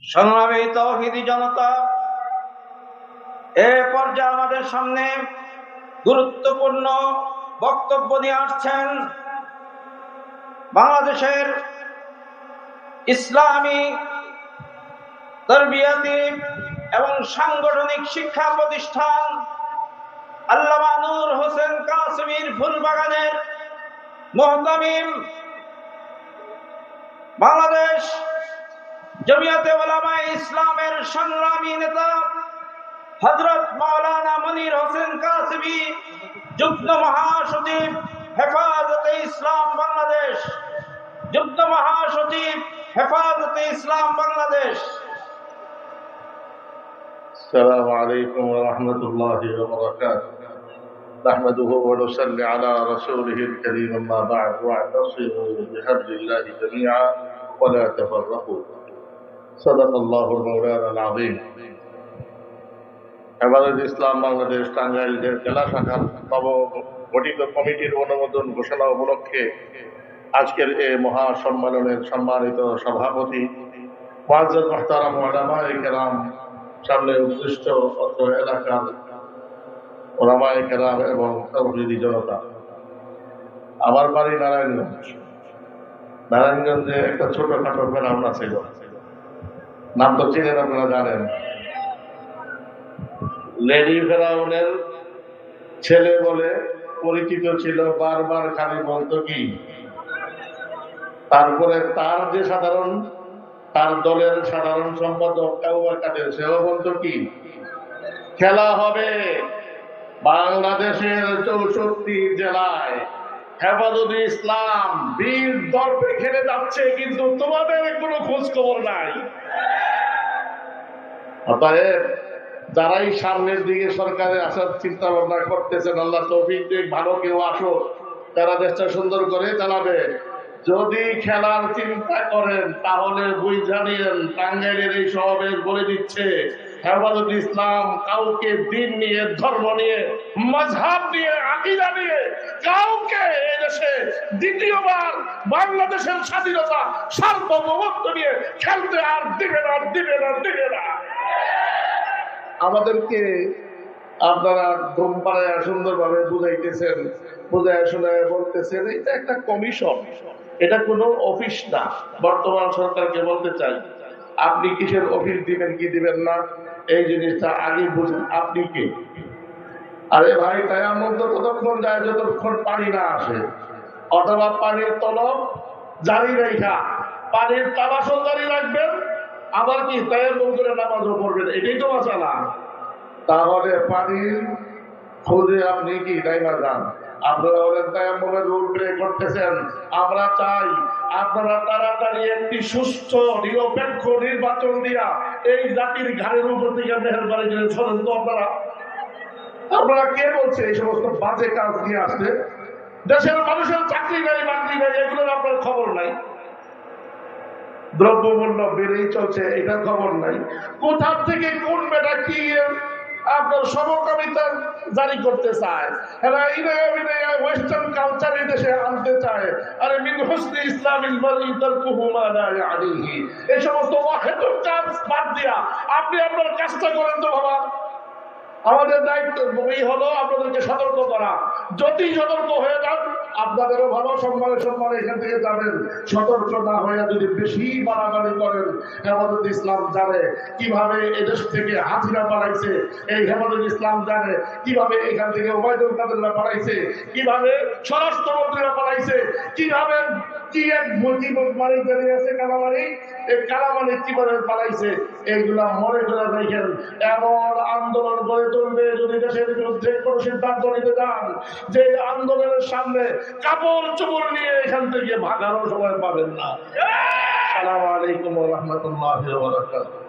সংগ্রামী তৌহিদি জনতা, এ পর্যায়ে আমাদের সামনে গুরুত্বপূর্ণ বক্তব্য নিয়ে আসছেন বাংলাদেশের ইসলামী তরবিয়াতি এবং সাংগঠনিক শিক্ষা প্রতিষ্ঠান আল্লামা নূর হোসেন কাসেমীর ফুলবাগানের মুহতামিম, বাংলাদেশ জমিয়তে উলামায়ে ইসলামের সংগ্রামী নেতা হযরত মাওলানা মনির হোসেন কাসেমী, যুগ্ম মহাসচিব হেফাজতে ইসলাম বাংলাদেশ, যুগ্ম মহাসচিব হেফাজতে ইসলাম বাংলাদেশ। السلام عليكم ورحمة الله وبركاته. نحمده ونصلي على رسوله الكريم، أما بعد، واعتصموا بحبل الله جميعا ولا تفرقوا. صدق الله المولانا العظيم. হেফাজত ইসলাম বাংলাদেশ টাঙ্গাইলের জেলা শাখার নবগঠিত কমিটির অনুমোদন ঘোষণা উপলক্ষে আজকের এই মহা সম্মেলনের সম্মানিত সভাপতি মুআজ্জাজ মুহতারাম উলামায়ে কেরাম, সামনে উৎকৃষ্ট অত্র এলাকার ওলামায়ে কেরাম এবং তৌহিদি জনতা, আমার বাড়ি নারায়ণগঞ্জ। নারায়ণগঞ্জে একটা ছোটখাটো ফেরাউন ছিল, নাম তো চিনেন, আপনারা জানেন। লেডি ফেরাউনের ছেলে বলে পরিচিত ছিল, বারবার খালি বলতো কি। তারপরে তার যে তার দলের সাধারণ সম্পাদক কাউবার কাদের, সেও বলতো কি, খেলা হবে বাংলাদেশের 64 জেলায়, হেফাজতে ইসলাম বীর দর্পে খেলে যাচ্ছে, কিন্তু তোমাদের কোনো খোঁজ খবর নাই। অতএব যারাই সামনের দিকে সরকারে আসার চিন্তা ভাবনা করতেছেন, আল্লাহ তৌফিক দিক, ভালো কেউ আসো, তারা দেশটা সুন্দর করে চালাবে। যদি খেলার চিন্তা করেন তাহলে বুঝা নিয়েন, টাঙ্গাইলের এই সমাবেশ বলে দিচ্ছে হেফাজতে ইসলাম কাউকে দিন নিয়ে, ধর্ম নিয়ে, মাযহাব নিয়ে, আকীদা নিয়ে কাউকে এই দেশে দ্বিতীয়বার বাংলাদেশের স্বাধীনতা সার্বভৌমত্ব নিয়ে খেলতে আর দিবে না, দিবে না, দিবে না। আমাদেরকে আপনারা ঘুম পাড়ায় সুন্দরভাবে বুঝাইতেছেন, বুঝায় শুনে বলতেছেন এটা একটা কমিশন, এটা কোনো অফিস না। বর্তমান সরকারকে বলতে চাই, আপনি কিসের অফিস দিবেন কি দিবেন না, এই জিনিসটা আগে বুঝুন আপনি কে। আরে ভাই, তায়াম্মুম তো ততক্ষণ যায় যতক্ষণ পানি না আসে, অথবা পানির তলব জারি রেখা, পানির তালাশও জারি রাখবেন, আবার কি তায়াম্মুম করে নামাজও পড়বেন, এটাই তো মাসালা। তাহলে পানির খোঁজে আপনি কি টাইমা যান, আপনারা ওদের তায়াম্মুমের রুল ব্রেক করতেছেন। আমরা চাই আপনারা তাড়াতাড়ি একটি সুস্থ নিরপেক্ষ নির্বাচন দিয়া এই জাতির ঘাড়ের উপর থেকে মেহেরবানি করে সরেন তো। আপনারা কে বলছে এই সমস্ত বাজে কাজ নিয়ে আসতে? দেশের মানুষের চাকরি নাই, বাকরি নাই, এগুলোর আপনার খবর নাই। দ্রব্যমূল্য বেড়েই চলছে, এটার খবর নাই। কোথা থেকে কোন বেটা কি আপনার সমকামিতা জারি করতে চায়, এরা ওয়েস্টার্ন কালচার এই দেশে আনতে চায়। আরে মিন হুসনি ইসলামিল মারই তারকুহু মা লা ইয়ানিহি, এই সমস্ত অহেতুক কাজ বাদ দিয়া আপনি আপনার কাজটা করেন তো বাবা। আমাদের দায়িত্ব হলো আপনাদেরকে সতর্ক করা। যদি সতর্ক হয়ে যান আপনাদেরও ভালো, সম্মানে এখান থেকে যাবেন। সতর্ক না হয়ে যদি বেশি বাড়াবাড়ি করেন, হেফাজতে ইসলাম জানে কিভাবে এদেশ থেকে হাজিরা বাড়াইছে, এই হেফাজতে ইসলাম জানে কিভাবে এখান থেকে ওবায়দুল কাদেররা বাড়াইছে, কিভাবে স্বরাষ্ট্রমন্ত্রীরা বাড়াইছে, কিভাবে কি এক মুজিবুর মারি দাঁড়িয়ে আছে কালামারি, এই কালামারি কিভাবে বাড়াইছে, এইগুলা মনে করে দেখেন। এমন আন্দোলন গড়ে তুলবে যদি দেশের বিরুদ্ধে কোন সিদ্ধান্ত নিতে চান, যে আন্দোলনের সামনে কাপড় চোপড় নিয়ে এখান থেকে ভাগারও সময় পাবেন না। আসসালামু আলাইকুম ওয়া রাহমাতুল্লাহি ওয়া বারাকাতুহু।